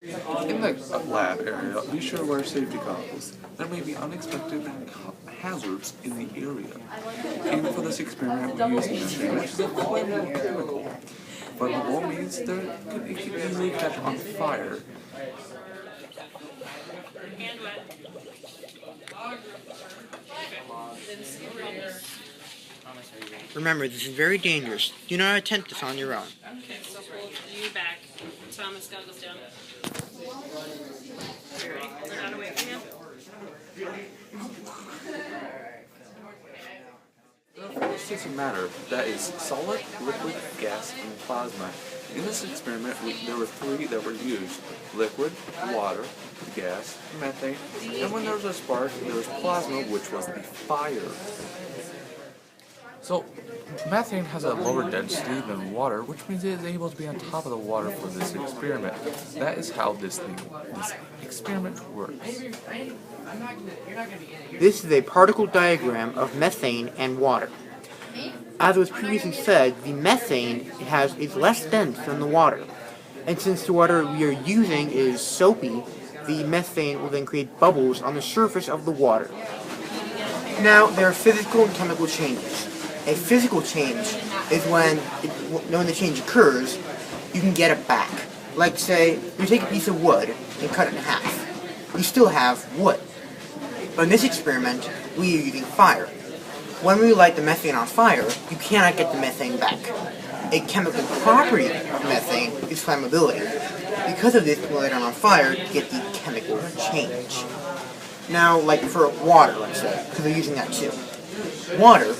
In the lab area, be sure to wear safety goggles. There may be unexpected hazards in the area. And for this experiment, we use methane, which is a flammable chemical. Flammable means it can easily catch on fire. Remember, this is very dangerous. Do not attempt this on your own. Okay, so hold you back. Thomas, goggles down. Ready? Hold her down away from you. There are four states of matter, that is, solid, liquid, gas, and plasma. In this experiment, there were three that were used: liquid, water, gas, methane, and when there was a spark, there was plasma, which was the fire. So, methane has a lower density than water, which means it is able to be on top of the water for this experiment. That is how this experiment works. This is a particle diagram of methane and water. As was previously said, the methane is less dense than the water. And since the water we are using is soapy, the methane will then create bubbles on the surface of the water. Now, there are physical and chemical changes. A physical change is when the change occurs, you can get it back. Like, say, you take a piece of wood and cut it in half. You still have wood. But in this experiment, we are using fire. When we light the methane on fire, you cannot get the methane back. A chemical property of methane is flammability. Because of this, when we light it on fire, you get the chemical change. Now, like for water, let's say, because we're using that too. Water,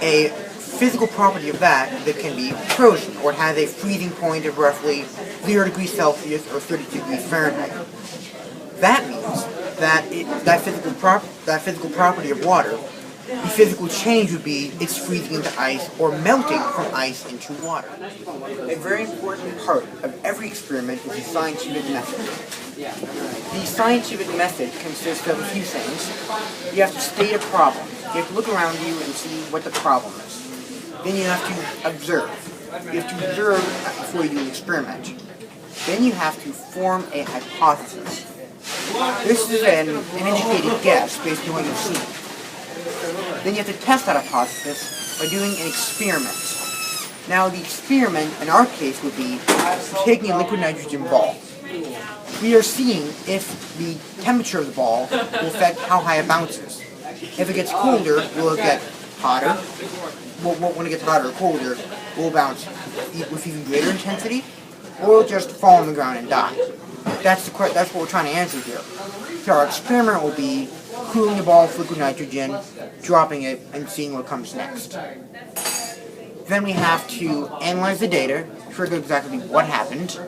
a physical property of that can be frozen, or has a freezing point of roughly 0 degrees Celsius or 30 degrees Fahrenheit. That means that physical property of water, the physical change would be it's freezing into ice or melting from ice into water. A very important part of every experiment is the scientific method. The scientific method consists of a few things. You have to state a problem. You have to look around you and see what the problem is. Then you have to observe. You have to observe before you do an experiment. Then you have to form a hypothesis. This is an educated guess based on what you've seen. Then you have to test that hypothesis by doing an experiment. Now, the experiment, in our case, would be taking a liquid nitrogen ball. We are seeing if the temperature of the ball will affect how high it bounces. If it gets colder, will it get hotter? When it gets hotter or colder, will it bounce with even greater intensity? Or will it just fall on the ground and die? That's what we're trying to answer here. So our experiment will be cooling the ball with liquid nitrogen, dropping it, and seeing what comes next. Then we have to analyze the data, figure out exactly what happened,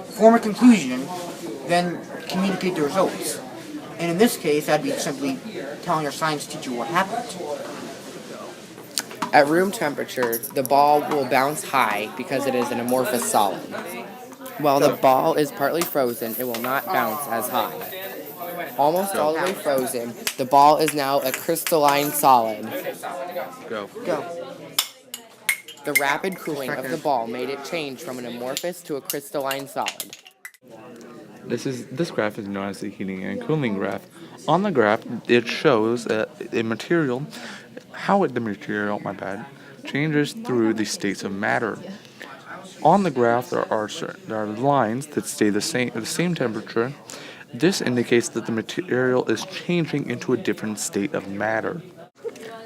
form a conclusion, then communicate the results. And in this case, that'd be simply telling our science teacher what happened. At room temperature, the ball will bounce high because it is an amorphous solid. While the ball is partly frozen, it will not bounce as high. Almost all the way frozen, the ball is now a crystalline solid. Go. The rapid cooling of the ball made it change from an amorphous to a crystalline solid. This graph is known as the heating and cooling graph. On the graph, it shows the material changes through the states of matter. On the graph, there are lines that stay the same temperature. This indicates that the material is changing into a different state of matter.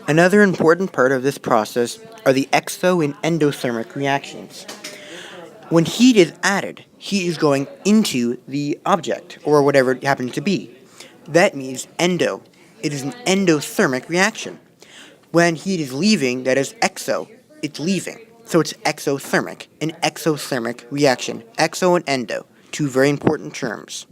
Another important part of this process are the exo and endothermic reactions. When heat is added, heat is going into the object, or whatever it happens to be. That means endo. It is an endothermic reaction. When heat is leaving, that is exo. It's leaving. So it's exothermic, an exothermic reaction. Exo and endo, two very important terms.